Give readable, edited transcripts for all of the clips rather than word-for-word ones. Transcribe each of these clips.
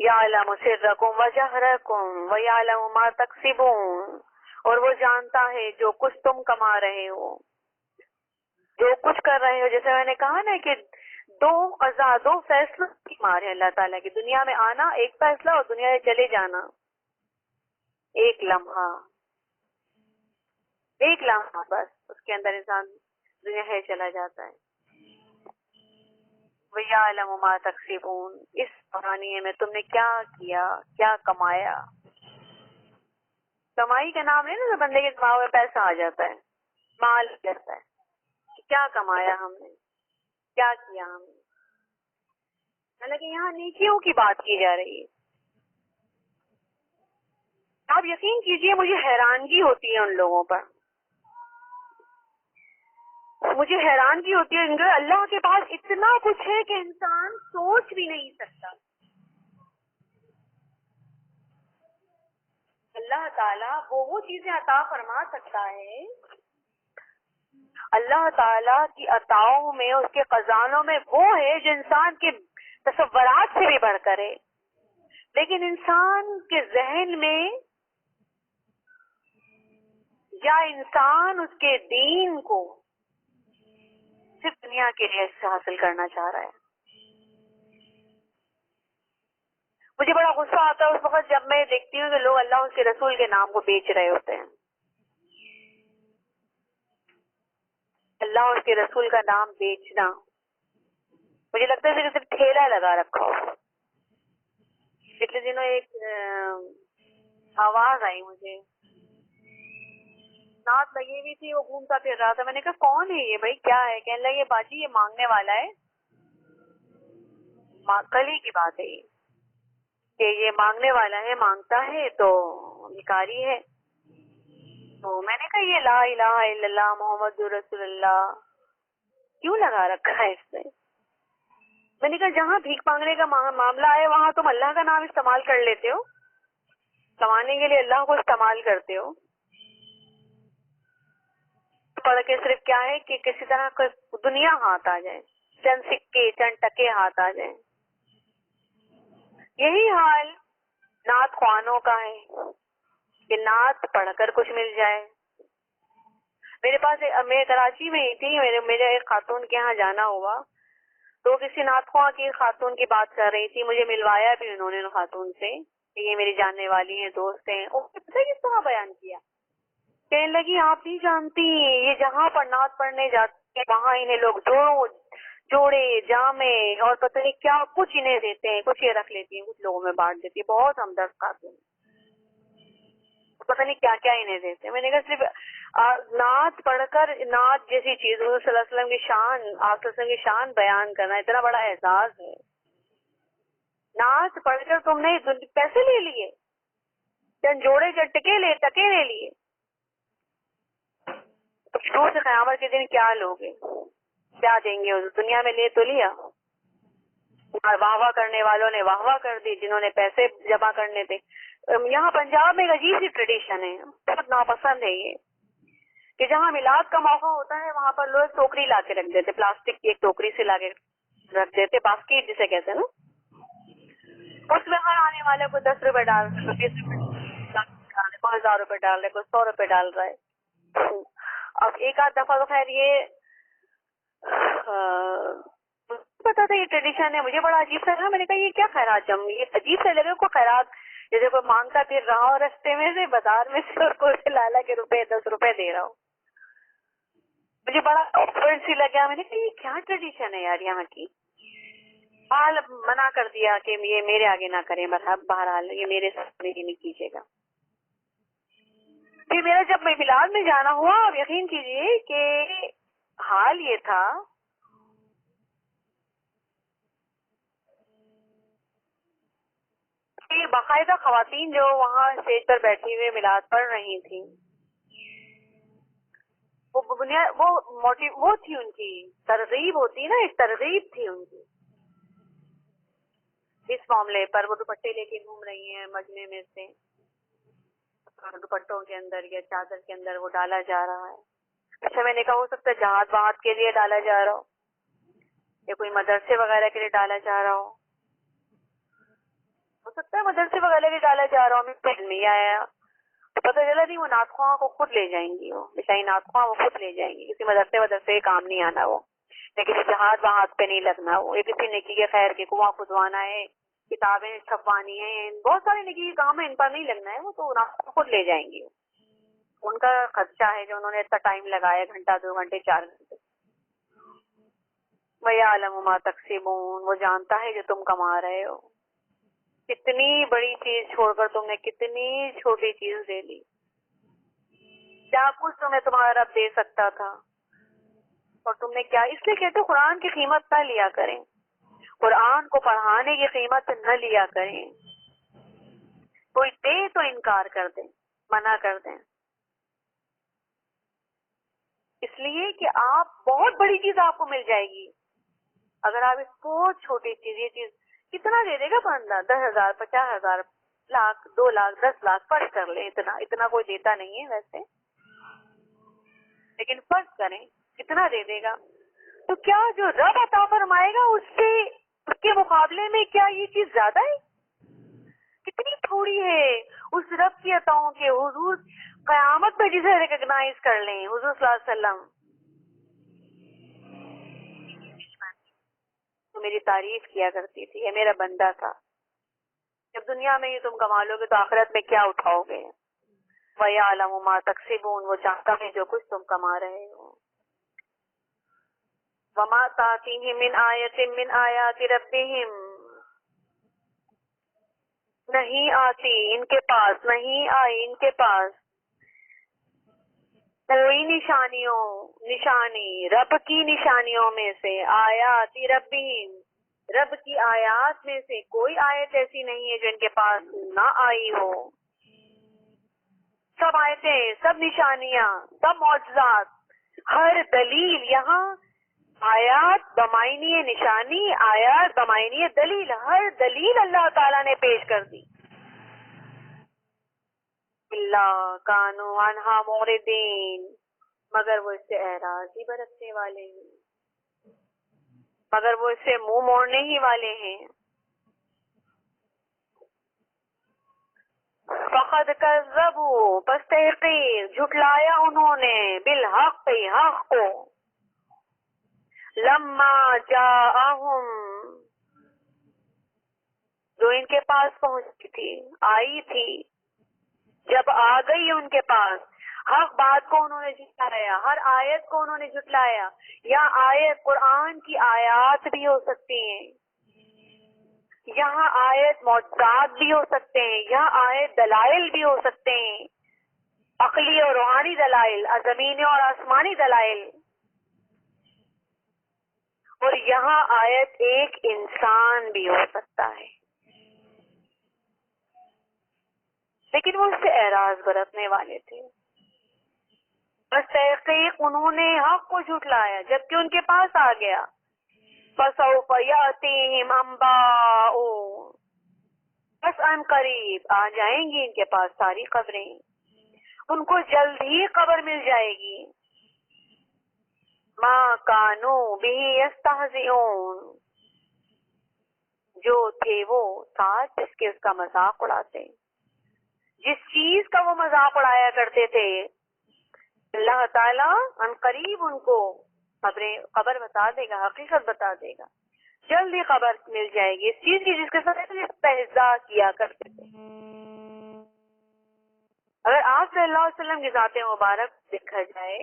یعلم سرکم وجہرکم ویعلم ما تکسبون، اور وہ جانتا ہے جو کچھ تم کما رہے ہو، جو کچھ کر رہے ہو. جیسے میں نے کہا نا کہ دو فیصلوں کی مار ہے اللہ تعالیٰ کی. دنیا میں آنا ایک فیصلہ اور دنیا سے چلے جانا ایک لمحہ بس. اس کے اندر انسان دنیا سے چلا جاتا ہے. وَيَعْلَمُ مَا تَكْسِبُونَ، اس کہانی میں تم نے کیا کیا، کیا کمایا. کمائی کا نام نہیں نا بندے کے دماغ میں پیسہ آ جاتا ہے، مال جاتا ہے. کیا کمایا ہم نے، کیا کیا ہم نے. حالانکہ یہاں نیکیوں کی بات کی جا رہی ہے. آپ یقین کیجئے مجھے حیرانگی ہوتی ہے ان لوگوں پر، مجھے حیرانگی ہوتی ہے ان کو. اللہ کے پاس اتنا کچھ ہے کہ انسان سوچ بھی نہیں سکتا. اللہ تعالیٰ وہ چیزیں عطا فرما سکتا ہے. اللہ تعالیٰ کی عطاؤں میں، اس کے خزانوں میں وہ ہے جو انسان کے تصورات سے بھی بڑھ کر ہے. لیکن انسان کے ذہن میں یا انسان اس کے دین کو صرف دنیا کے لیے حاصل کرنا چاہ رہا ہے. مجھے بڑا غصہ آتا ہے اس وقت جب میں دیکھتی ہوں کہ لوگ اللہ اس کے رسول کے نام کو بیچ رہے ہوتے ہیں. اللہ اس کے رسول کا نام بیچنا، مجھے لگتا ہے صرف ٹھیلا لگا رکھا ہو. پچھلے دنوں ایک آواز آئی مجھے، نعت لگی ہوئی تھی، وہ گھومتا پھر رہا تھا. میں نے کہا کون ہے یہ بھائی، کیا ہے؟ کہنے لگے باجی یہ مانگنے والا ہے. کل ہی کی بات ہے یہ کہ یہ مانگنے والا ہے، مانگتا ہے تو بھکاری ہے. تو میں نے کہا یہ لا الہ الا اللہ محمد رسول اللہ کیوں لگا رکھا ہے اس سے؟ میں نے کہا جہاں بھیک مانگنے کا معاملہ ہے وہاں تم اللہ کا نام استعمال کر لیتے ہو، کمانے کے لیے اللہ کو استعمال کرتے ہو. پڑھ کے صرف کیا ہے کہ کسی طرح دنیا ہاتھ آ جائے، چند سکے چند ٹکے ہاتھ آ جائیں. یہی حال نعت خوانوں کا ہے کہ نعت پڑھ کر کچھ مل جائے. میرے پاس میں کراچی میں ہی تھی، میرے ایک خاتون کے یہاں جانا ہوا تو کسی نعت خواں کی خاتون کی بات کر رہی تھی. مجھے ملوایا بھی انہوں نے خاتون سے کہ یہ میری جاننے والی ہیں، دوست ہیں. پتہ کس طرح بیان کیا، کہنے لگی آپ نہیں جانتی یہ جہاں پر نعت پڑھنے جاتے ہیں وہاں انہیں لوگ جوڑے جامے اور پتہ نہیں کیا کچھ انہیں دیتے ہیں، کچھ یہ رکھ لیتی ہیں، کچھ لوگوں میں بانٹ دیتی ہے. بہت ہمدرد خاتون، پتہ نہیں کیا کیا انہیں دیتے ہیں. میں نے کہا صرف نعت پڑھ کر نعت جیسی چیز حضور صلی اللہ علیہ وسلم کی شان، آپ صلی اللہ علیہ وسلم کی شان بیان کرنا اتنا بڑا اعزاز ہے. نعت پڑھ کر تم نے پیسے لے لیے، چند جوڑے چند ٹکے لے لیے. شروع سے قیامت کے دن کیا لوگے، کیا دیں گے؟ دنیا میں لے تو لیا، واہ واہ کرنے والوں نے واہ واہ کر دی جنہوں نے پیسے جمع کرنے تھے. یہاں پنجاب میں ایک عجیب سی ٹریڈیشن ہے، بہت ناپسند ہے یہ، کہ جہاں میلاد کا موقع ہوتا ہے وہاں پر لوگ ٹوکری لا کے رکھ دیتے، پلاسٹک کی ایک ٹوکری سے لا کے رکھ دیتے، باسکٹ جسے کہتے ہیں نا. اس میں ہر آنے والے کو 10 روپے ڈال رہے، 20 روپے ڈال رہے، کوئی 1000 روپے ڈال رہے، کوئی 100 روپے ڈال رہا ہے. اب ایک آدھ دفعہ تو خیر یہ پتا تھا یہ ٹریڈیشن ہے، مجھے بڑا عجیب سا لگا. میں نے کہا یہ کیا خیرات یہ عجیب سے لگے کوئی خیرات جیسے کوئی مانگتا پھر رہا ہو رستے میں سے بازار میں سے اور کوئی لالا کے روپے 10 روپے دے رہا ہو. مجھے بڑا آکورڈ سی لگا. میں نے کہا یہ کیا ٹریڈیشن ہے یار یہاں کی. حال منع کر دیا کہ یہ میرے آگے نہ کریں، بہرحال یہ میرے سامنے نہیں کیجیے گا. پھر میرا جب میں میلاد میں جانا ہوا، آپ یقین کیجیے کہ حال یہ تھا کہ باقاعدہ خواتین جو وہاں اسٹیج پر بیٹھی ہوئے میلاد پڑھ رہی تھیں، وہ تھی ان کی ترغیب ہوتی نا، ایک ترغیب تھی ان کی اس معاملے پر. وہ دوپٹے لے کے گھوم رہی ہیں مجمع میں سے، دوپٹوں کے اندر یا چادر کے اندر وہ ڈالا جا رہا ہے. اچھا میں نے کہا ہو سکتا ہے جہاد وہاد کے لیے ڈالا جا رہا ہو یا کوئی مدرسے وغیرہ کے لیے ڈالا جا رہا ہو گلے بھی ڈالا جا رہا ہوں میں پہن میں آیا تو پتہ چلا نہیں وہ ناطخواں کو خود لے جائیں گی، وہ بچائی ناطخواں وہ خود لے جائیں گی، کسی مدرسے کام نہیں آنا، وہ کسی جہاد وہاد پہ نہیں لگنا، وہ کسی نیکی کے خیر کے کنواں کھدوانا ہے، کتابیں چھپوانی ہیں، بہت سارے نیکی کے کام ہیں، ان پر نہیں لگنا ہے، وہ تو ناطخواں خود لے جائیں گی، ان کا خدشہ ہے جو انہوں نے اتنا ٹائم لگایا، گھنٹہ 2 گھنٹے 4 گھنٹے۔ وَيَعْلَمُ مَا تَكْسِبُونَ، وہ جانتا ہے جو تم کما رہے ہو۔ کتنی بڑی چیز چھوڑ کر تم نے کتنی چھوٹی چیز دے لی، کیا کچھ تمہیں تمہارا رب دے سکتا تھا اور تم نے کیا، اس لیے کہتے قرآن کی قیمت نہ لیا کریں، قرآن کو پڑھانے کی قیمت نہ لیا کریں، کوئی دے تو انکار کر دیں، منع کر دیں، اس لیے کہ آپ بہت بڑی چیز آپ کو مل جائے گی اگر آپ اس بہت چھوٹی چیز، یہ چیز کتنا دے دے گا بندہ، 10,000 50,000 لاکھ 2 لاکھ 10 لاکھ فرض کر لیں، اتنا کوئی دیتا نہیں ہے ویسے، لیکن فرض کریں کتنا دے دے گا، تو کیا جو رب عطا فرمائے گا اس کے مقابلے میں کیا یہ چیز زیادہ ہے؟ کتنی تھوڑی ہے اس رب کی عطاؤں کے۔ حضور قیامت پہ جسے ریکگنائز کر لیں، حضور صلی اللہ علیہ وسلم تو میری تعریف کیا کرتی تھی، یہ میرا بندہ تھا، جب دنیا میں ہی تم کما لو گے تو آخرت میں کیا اٹھاؤ گے؟ وَيَعْلَمُ مَا تَكْسِبُونَ، وہ جانتا ہے جو کچھ تم کما رہے ہو۔ وَمَا تَأْتِيهِم مِّنْ آیَةٍ مِّنْ آیَاتِ رَبِّهِمْ، نہیں آتی ان کے پاس، نہیں آئی ان کے پاس کوئی نشانی رب کی نشانیوں میں سے، آیات ربہم، رب کی آیات میں سے کوئی آیت ایسی نہیں ہے جو ان کے پاس نہ آئی ہو، سب آیتیں، سب نشانیاں، سب معجزات، ہر دلیل، یہاں آیات بمعنی نشانی، آیات بمعنی دلیل، ہر دلیل اللہ تعالیٰ نے پیش کر دی، اللہ کانوا عنہا معرضین، مگر وہ اس سے اعراض ہی برتنے والے ہیں، مگر وہ اس سے منہ موڑنے ہی والے ہیں۔ فقد کذبوا، پس تحقیق جھٹلایا انہوں نے، بالحق، حق کو، لما جاءہم، جو ان کے پاس پہنچی تھی، آئی تھی، جب آ گئی ان کے پاس، حق بات کو انہوں نے جھٹلایا، ہر آیت کو انہوں نے جھٹلایا، یا آیت قرآن کی آیات بھی ہو سکتی ہیں، یہاں آیت معجزات بھی ہو سکتے ہیں، یہاں آیت دلائل بھی ہو سکتے ہیں، عقلی اور روحانی دلائل، زمینی اور آسمانی دلائل، اور یہاں آیت ایک انسان بھی ہو سکتا ہے، لیکن وہ اس سے اعراض برتنے والے تھے، بس تحقیق انہوں نے حق کو جھٹلایا جبکہ ان کے پاس آ گیا، فَسَوْفَ يَأْتِيهِمْ أَنْبَاءُ، بس ان قریب آ جائیں گی ان کے پاس ساری خبریں، ان کو جلد ہی خبر مل جائے گی، مَا كَانُوا بِهِ يَسْتَهْزِئُونَ، جو تھے وہ ساتھ جس کے اس کا مذاق اڑاتے، جس چیز کا وہ مذاق اڑایا کرتے تھے، اللہ تعالیٰ ان قریب ان کو خبر بتا دے گا، حقیقت بتا دے گا، جلد ہی خبر مل جائے گی اس چیز کی جس کے ساتھ استہزاء کیا کرتے تھے۔ اگر آپ صلی اللہ علیہ وسلم کی ذات مبارک دیکھا جائے،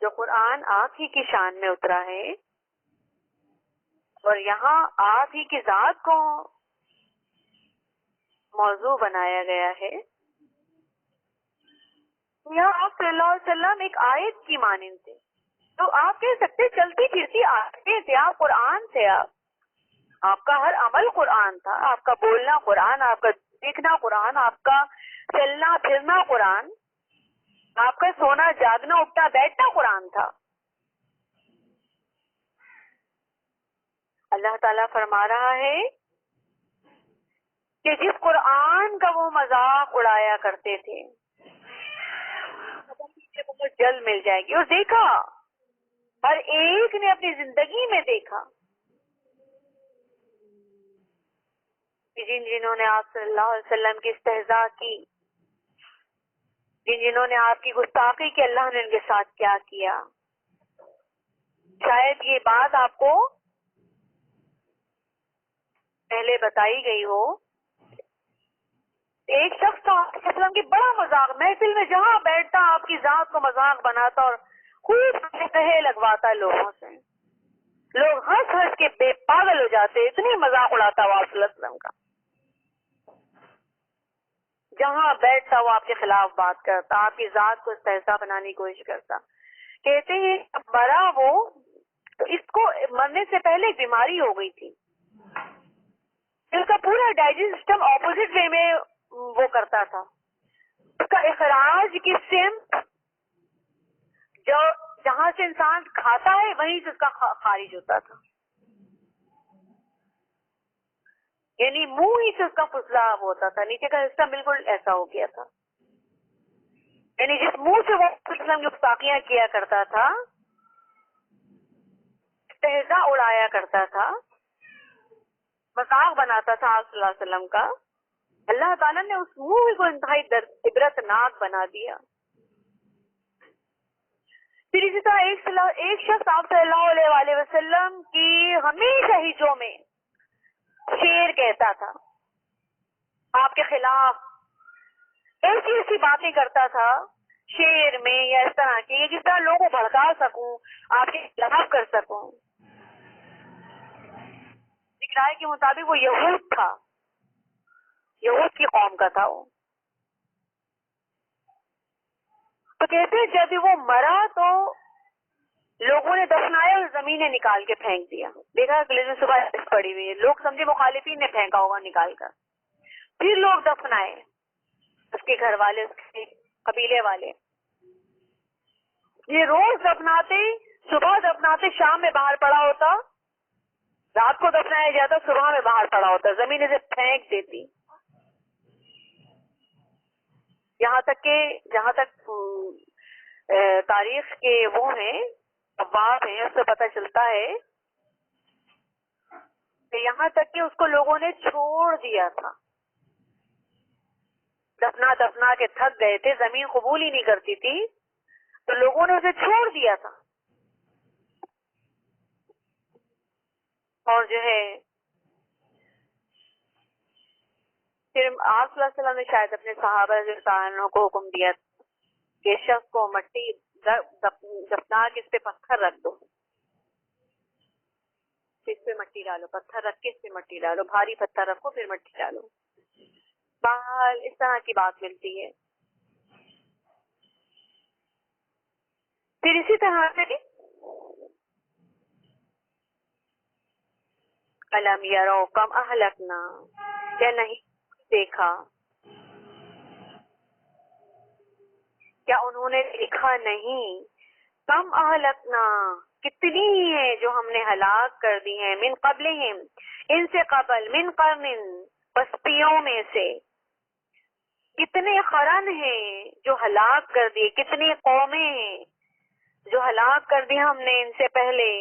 جو قرآن آپ ہی کی شان میں اترا ہے اور یہاں آپ ہی کی ذات کو موضوع بنایا گیا ہے، یہاں آپ صلی اللہ علیہ وسلم ایک آیت کی مانند تھے، تو آپ کہہ سکتے چلتی پھرتی آیتیں تھے، آپ قرآن تھے، آپ کا ہر عمل قرآن تھا، آپ کا بولنا قرآن، آپ کا دیکھنا قرآن، آپ کا چلنا پھرنا قرآن، آپ کا سونا جاگنا اٹھنا بیٹھنا قرآن تھا۔ اللہ تعالیٰ فرما رہا ہے کہ جس قرآن کا وہ مذاق اڑایا کرتے تھے وہ جلد مل جائے گی، اور دیکھا، ہر ایک نے اپنی زندگی میں دیکھا کہ جنہوں نے آپ صلی اللہ علیہ وسلم کی استہزاء کی، جنہوں نے آپ کی گستاخی کی، اللہ نے ان کے ساتھ کیا کیا. شاید یہ بات آپ کو پہلے بتائی گئی ہو. ایک شخص تھا آپ وسلم کی بڑا مذاق، محفل میں جہاں بیٹھتا آپ کی ذات کو مذاق بناتا اور خوب کہے لگواتا لوگوں سے. لوگ ہنس ہنس کے بے پاگل ہو جاتے، اتنی مذاق اڑاتا ہوا آپ صلی اللہ علیہ وسلم کا. جہاں بیٹھتا وہ آپ کے خلاف بات کرتا، آپ کی ذات کو استہزاء بنانے کی کوشش کرتا. کہتے ہیں مرا وہ تو اس کو مرنے سے پہلے ایک بیماری ہو گئی تھی. اس کا پورا ڈائجسٹ سسٹم اپوزٹ وے میں وہ کرتا تھا. اس کا اخراج کی سمت جو جہاں سے انسان کھاتا ہے وہیں سے اس کا خارج ہوتا تھا، یعنی منہ ہی سے اس کا فضلہ ہوتا تھا، نیچے کا حصہ بالکل ایسا ہو گیا تھا. یعنی جس منہ سے وہ اسلام کی گستاخیاں کیا کرتا تھا، استہزاء اڑایا کرتا تھا، مذاق بناتا تھا آپ صلی اللہ علیہ وسلم کا، اللہ تعالیٰ نے اس منہ کو انتہائی عبرت ناک بنا دیا. پھر اسی طرح ایک شخص آپ صلی اللہ علیہ وسلم کی ہمیشہ ہی جو میں شعر کہتا تھا، آپ کے خلاف ایسی ایسی باتیں کرتا تھا شعر میں یا اس طرح کی جس طرح لوگوں کو بھڑکا سکوں، آپ کے خلاف کر سکوں. رائے کے مطابق وہ یہود تھا، یہود کی قوم کا تھا وہ. تو کہتے جب وہ مرا تو لوگوں نے دفنایا اور زمینیں نکال کے پھینک دیا. دیکھا اگلے دن صبح پڑی ہوئی ہے، لوگ سمجھے مخالفین نے پھینکا ہوگا نکال کر. پھر لوگ دفنائے، اس کے گھر والے، اس کے قبیلے والے. یہ روز دفناتے، صبح دفناتے، شام میں باہر پڑا ہوتا، رات کو دفنایا جاتا، صبح میں باہر پڑا ہوتا، زمین سے پھینک دیتی. یہاں تک کہ جہاں تک تاریخ کے وہ ہیں ابواب ہیں، اس سے پتہ چلتا ہے کہ یہاں تک کہ اس کو لوگوں نے چھوڑ دیا تھا. دفنا دفنا کے تھک گئے تھے، زمین قبول ہی نہیں کرتی تھی، تو لوگوں نے اسے چھوڑ دیا تھا. اور جو ہے پھر آپ صلی اللہ علیہ وسلم نے شاید اپنے صحابہ رضی اللہ عنہ کو حکم دیا کہ شخص کو مٹی دفنا کے اس پہ پتھر رکھ دو، اس پہ مٹی ڈالو، پتھر رکھ کے اس پہ مٹی ڈالو، بھاری پتھر رکھو پھر مٹی ڈالو. بہرحال اس طرح کی بات ملتی ہے. پھر اسی طرح سے الم یرو کم اہلکنا، کیا نہیں دیکھا، کیا انہوں نے دیکھا نہیں، کم اہلکنا کتنی ہیں جو ہم نے ہلاک کر دی ہیں، من قبلہم ان سے قبل، من قرن بستیوں میں سے، کتنے قرن ہیں جو ہلاک کر دیے، کتنی قومیں ہیں جو ہلاک کر دی ہم نے ان سے پہلے.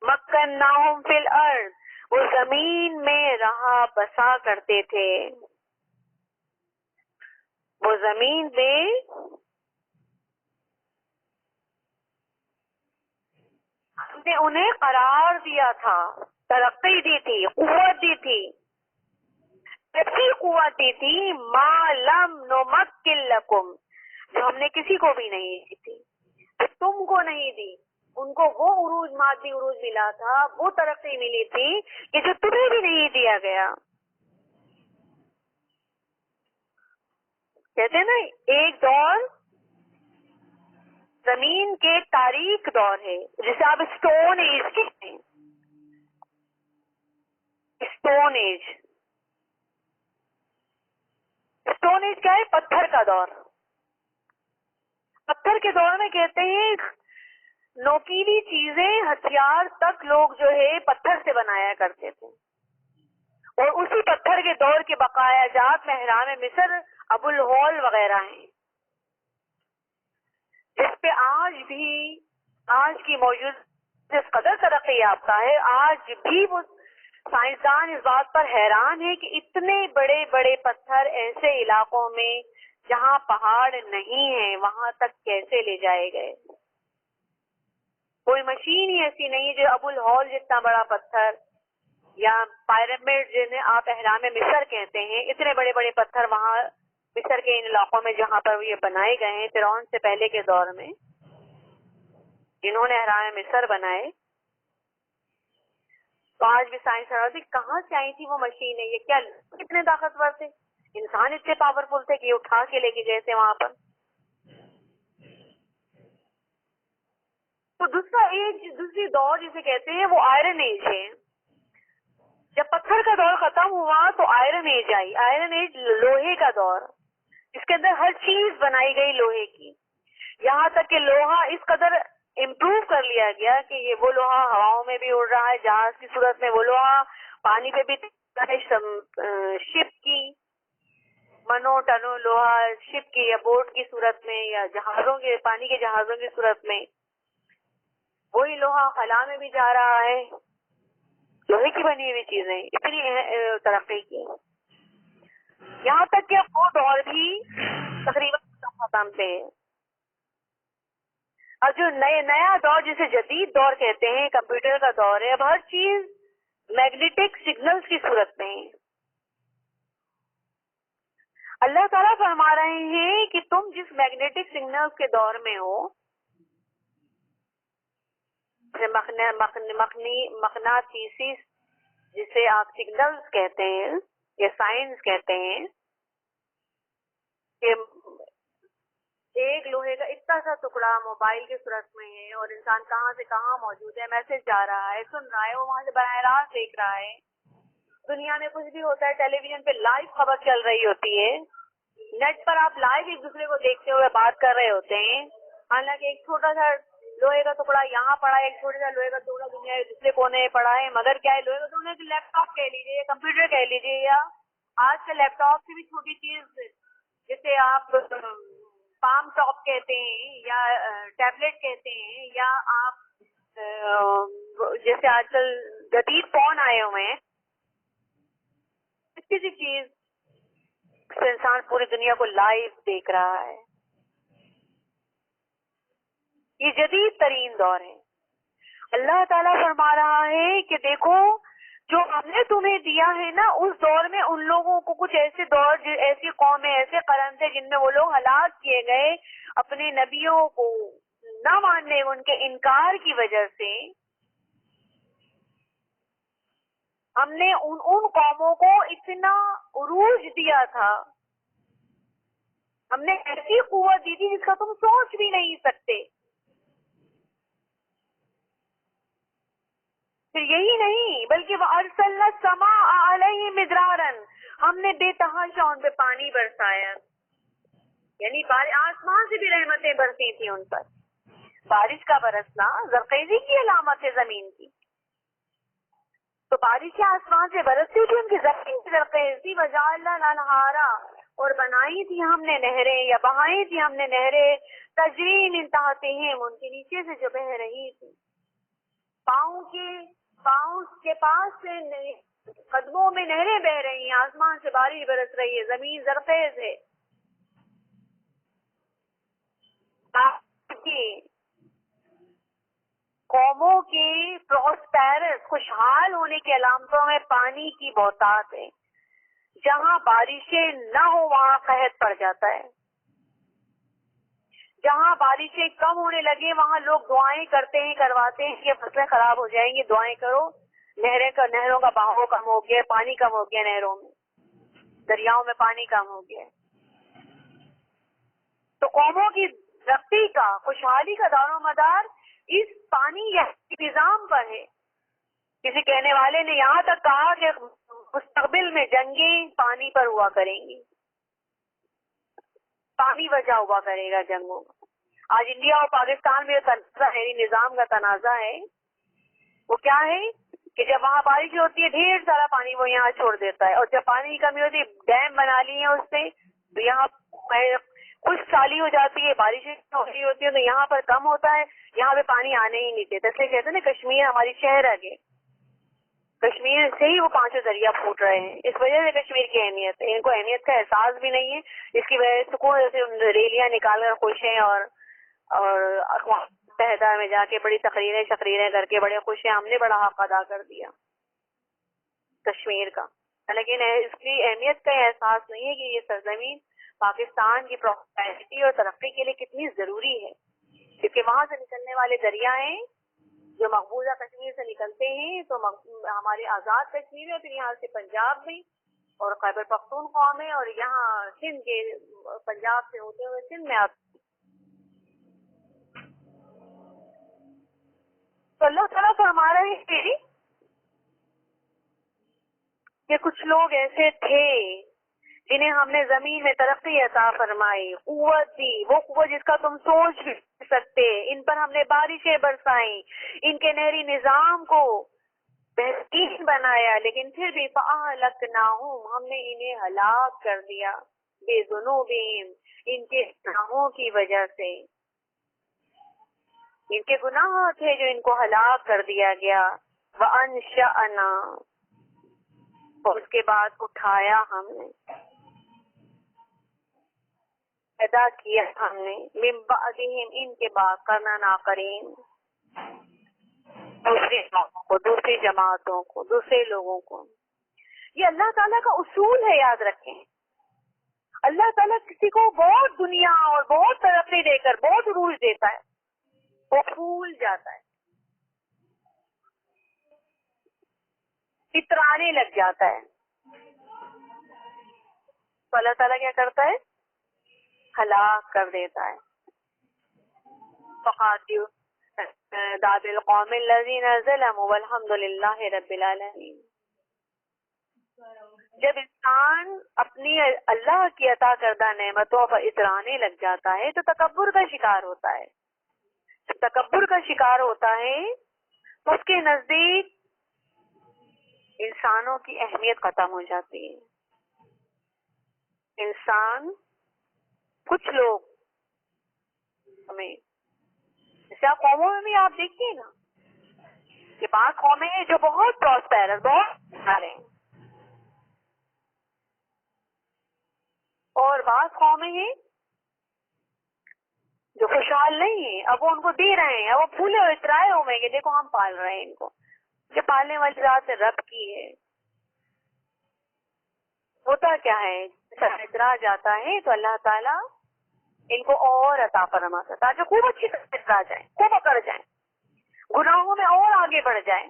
مکناہم فی الارض، وہ زمین میں رہا بسا کرتے تھے، وہ زمین میں ہم نے انہیں قرار دیا تھا، ترقی دی تھی، قوت دی تھی، ایسی قوت دی تھی ما لم نمکن لکم، جو ہم نے کسی کو بھی نہیں دی تھی، تم کو نہیں دی. ان کو وہ عروج، مادی عروج ملا تھا، وہ ترقی ملی تھی کہ جو تمہیں بھی نہیں دیا گیا. کہتے ہیں نا ایک دور زمین کے تاریک دور ہے جسے آپ اسٹون ایج کہتے ہیں. اسٹون ایج، اسٹون ایج کیا ہے؟ پتھر کا دور. پتھر کے دور میں کہتے ہیں نوکیلی چیزیں، ہتھیار تک لوگ جو ہے پتھر سے بنایا کرتے تھے، اور اسی پتھر کے دور کے بقایا جات میں اہرام مصر، ابو الہول وغیرہ ہیں، جس پہ آج بھی، آج کی موجود جس قدر ترقی یافتہ ہے، آج بھی وہ سائنسدان اس بات پر حیران ہے کہ اتنے بڑے بڑے پتھر ایسے علاقوں میں جہاں پہاڑ نہیں ہیں وہاں تک کیسے لے جائے گئے. کوئی مشین ہی ایسی نہیں جو ابو الہول جتنا بڑا پتھر یا پیرامڈ جنہیں آپ اہرام مصر کہتے ہیں، اتنے بڑے بڑے پتھر وہاں مصر کے ان علاقوں میں جہاں پر یہ بنائے گئے ہیں فرعون سے پہلے کے دور میں جنہوں نے اہرام مصر بنائے. تو آج بھی سائنس کہاں سے آئی تھی وہ مشین ہے، یہ کیا کتنے طاقتور تھے، انسان اتنے پاورفل تھے کہ یہ اٹھا کے لے کے گئے تھے وہاں پر. تو دوسری دور جسے کہتے ہیں وہ آئرن ایج ہے. جب پتھر کا دور ختم ہوا تو آئرن ایج آئی. آئرن ایج لوہے کا دور، اس کے اندر ہر چیز بنائی گئی لوہے کی، یہاں تک کہ لوہا اس قدر امپروو کر لیا گیا کہ یہ وہ لوہا ہواؤں میں بھی اڑ رہا ہے، جہاز کی صورت میں وہ لوہا پانی پہ بھی شپ کی منو ٹنو لوہا شپ کی یا بوٹ کی صورت میں یا جہازوں کے پانی کے جہازوں کی صورت میں وہی لوہا خلا میں بھی جا رہا ہے. لوہے کی بنی ہوئی چیزیں اتنی ترقی کی، یہاں تک کہ اب وہ دور بھی تقریباً ختم تھے. اب جو نیا دور جسے جدید دور کہتے ہیں کمپیوٹر کا دور ہے، اب ہر چیز میگنیٹک سگنلز کی صورت میں ہے. اللہ تعالیٰ فرما رہے ہیں کہ تم جس میگنیٹک سگنلز کے دور میں ہو، مقناطیسی جسے آپ سگنلز کہتے ہیں یا سائنس کہتے ہیں، کہ ایک لوہے کا اتنا سا ٹکڑا موبائل کی صورت میں ہے اور انسان کہاں سے کہاں موجود ہے، میسج جا رہا ہے، سن رہا ہے، وہ وہاں سے براہ راست دیکھ رہا ہے. دنیا میں کچھ بھی ہوتا ہے ٹیلی ویژن پہ لائیو خبر چل رہی ہوتی ہے، نیٹ پر آپ لائیو ایک دوسرے کو دیکھتے ہوئے بات کر رہے ہوتے ہیں. حالانکہ ایک چھوٹا سا لوہے کا ٹکڑا یہاں پڑا ہے، ایک چھوٹا سا لوہے کا ٹکڑا دنیا کے دوسرے کونے میں پڑا ہے، مگر کیا ہے لوہے کا ٹکڑا لیپ ٹاپ کہہ لیجیے یا کمپیوٹر کہہ لیجیے یا آج کے لیپ ٹاپ سے بھی چھوٹی چیز جسے آپ پام ٹاپ کہتے ہیں یا ٹیبلٹ کہتے ہیں یا آپ جیسے آج کل جدید فون آئے ہوئے ہیں، کسی چیز سے انسان پوری دنیا کو لائیو دیکھ رہا ہے. یہ جدید ترین دور ہے. اللہ تعالیٰ فرما رہا ہے کہ دیکھو جو ہم نے تمہیں دیا ہے نا، اس دور میں ان لوگوں کو کچھ ایسے دور ایسی قومیں ایسے قرن تھے جن میں وہ لوگ ہلاک کیے گئے اپنے نبیوں کو نہ ماننے، ان کے انکار کی وجہ سے. ہم نے ان قوموں کو اتنا عروج دیا تھا، ہم نے ایسی قوت دی تھی جس کا تم سوچ بھی نہیں سکتے. پھر یہی نہیں بلکہ وَأَرْسَلْنَا السَّمَاءَ عَلَيْهِمْ مِدْرَارًا، ہم نے بے تحاشا ان پہ پانی برسایا، یعنی آسمان سے بھی رحمتیں برسی تھی ان پر. بارش کا برسنا زرخیزی کی علامت ہے زمین کی، تو بارشیں آسمان سے برستی تھی، ان کی زمین کی زرخیزی. وَجَعَلْنَا الْأَنْهَارَ، اور بنائی تھی ہم نے نہریں یا بہائی تھی ہم نے نہریں، تجری من تحتہم، ان کے نیچے سے جو بہ رہی تھی. پاؤں کے پاس سے قدموں میں نہریں بہ رہی ہیں، آسمان سے بارش برس رہی ہے، زمین زرخیز ہے. قوموں کے پروسپیرس خوشحال ہونے کی علامتوں میں پانی کی بہتات ہے. جہاں بارشیں نہ ہو وہاں قحط پڑ جاتا ہے، جہاں بارشیں کم ہونے لگے وہاں لوگ دعائیں کرتے ہیں، کرواتے ہیں کہ فصلیں خراب ہو جائیں گی، دعائیں کرو. نہروں کا بہاؤ کم ہو گیا، پانی کم ہو گیا، نہروں میں دریاؤں میں پانی کم ہو گیا. تو قوموں کی ترقی کا خوشحالی کا دار و مدار اس پانی یا نظام پر ہے. کسی کہنے والے نے یہاں تک کہا کہ مستقبل میں جنگیں پانی پر ہوا کریں گی، پانی وجہ ہوا کرے گا جنگوں. آج انڈیا اور پاکستان میں تنازع ہے، نظام کا تنازع ہے. وہ کیا ہے کہ جب وہاں بارش ہوتی ہے ڈھیر سارا پانی وہ یہاں چھوڑ دیتا ہے، اور جب پانی کی کمی ہوتی ہے ڈیم بنا لی ہیں اس سے، تو یہاں خشک سالی ہو جاتی ہے، بارشیں ہو رہی ہوتی ہے تو یہاں پر کم ہوتا ہے، یہاں پہ پانی آنے ہی نہیں دیتے. اس لیے کہتے ہیں نا کشمیر ہماری شہر ہے. کشمیر سے ہی وہ پانچوں دریا پھوٹ رہے ہیں. اس وجہ سے کشمیر کی اہمیت ہے. ان کو اہمیت کا احساس بھی نہیں ہے. اس کی وجہ سے سکون سے ریلیاں نکال کر خوش ہیں اور اقوام متحدہ میں جا کے بڑی تقریریں کر کے بڑے خوش ہیں. ہم نے بڑا حق ادا کر دیا کشمیر کا. لیکن اس کی اہمیت کا احساس نہیں ہے کہ یہ سرزمین پاکستان کی پروسپیرٹی اور ترقی کے لیے کتنی ضروری ہے. کیونکہ وہاں سے نکلنے والے دریائیں جو مقبوضہ کشمیر سے نکلتے ہیں تو ہمارے آزاد کشمیر میں، پھر یہاں سے پنجاب میں اور خیبر پختونخوا میں، اور یہاں سندھ کے پنجاب سے ہوتے ہوئے سندھ میں آتے. تو اللہ تعالیٰ فرما رہے ہیں کہ کچھ لوگ ایسے تھے جنہیں ہم نے زمین میں ترقی عطا فرمائی، قوت دی، وہ قوت جس کا تم سوچ بھی سکتے. ان پر ہم نے بارشیں برسائیں، ان کے نہری نظام کو بہترین بنایا، لیکن پھر بھی فَأَهْلَكْنَاهُمْ، ہم نے انہیں ہلاک کر دیا بِذُنُوبِهِمْ، ان کے گناہوں کی وجہ سے. ان کے گناہ تھے جو ان کو ہلاک کر دیا گیا. وَأَنشَأْنَا، اور اس کے بعد اٹھایا ہم نے، پیدا کیا ہم نے، من بعدہم، ان کے بعد، قرنًا آخرین، دوسری جماعتوں کو، دوسرے لوگوں کو. یہ اللہ تعالیٰ کا اصول ہے، یاد رکھیں. اللہ تعالیٰ کسی کو بہت دنیا اور بہت ترقی دے کر بہت عروج دیتا ہے، وہ پھول جاتا ہے، اترانے لگ جاتا ہے. تو اللہ تعالیٰ کیا کرتا ہے؟ ہلاک کر دیتا ہے. فقاتل داب القوم الذین ظلموا والحمد للہ رب العالمین. جب انسان اپنی اللہ کی عطا کردہ نعمتوں پر اترانے لگ جاتا ہے تو تکبر کا شکار ہوتا ہے. جب تکبر کا شکار ہوتا ہے تو اس کے نزدیک انسانوں کی اہمیت ختم ہو جاتی ہے. انسان، کچھ لوگ ہمیں، جیسے آپ قوموں میں بھی آپ دیکھیے نا کہ بعض قومیں ہیں جو بہت پراسپیرر، بہت سارے ہیں، اور بعض قومیں ہیں جو خوشحال نہیں ہیں. اب وہ ان کو دے رہے ہیں، اب وہ پھولے اور اترائے ہوئے ہیں کہ دیکھو ہم پال رہے ہیں ان کو. جو پالنے والی ذات رب کی ہے. ہوتا کیا ہے، جب اترا جاتا ہے تو اللہ تعالیٰ ان کو اور عطا فرماتا تاکہ خوب اچھی طرح اترا جائیں، خوب اکڑ جائیں، گناہوں میں اور آگے بڑھ جائیں،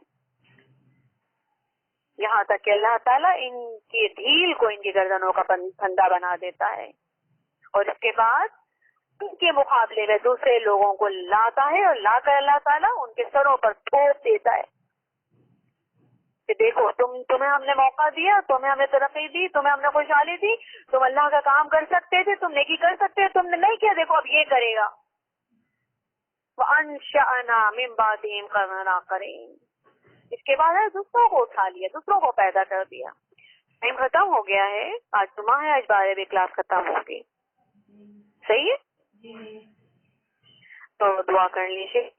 یہاں تک کہ اللہ تعالیٰ ان کی ڈھیل کو ان کی گردنوں کا پھندا بنا دیتا ہے، اور اس کے بعد ان کے مقابلے میں دوسرے لوگوں کو لاتا ہے، اور لا کر اللہ تعالیٰ ان کے سروں پر ٹھوک دیتا ہے کہ دیکھو تمہیں ہم نے موقع دیا، تمہیں ہم نے ترقی دی، تمہیں ہم نے خوشحالی دی، تم اللہ کا کام کر سکتے تھے، تم نیکی کر سکتے تھے، تم نے نہیں کیا، دیکھو اب یہ کرے گا. وَأَنشَأْنَا مِن بَعْدِهِمْ قَرْنًا آخَرِينَ. اس کے بعد ہے دوسروں کو اٹھا لیا، دوسروں کو پیدا کر دیا. ٹائم ختم ہو گیا ہے، آج جمعہ ہے، آج 12ویں کلاس ختم ہوگی. صحیح ہے؟ تو دعا کر لیجیے.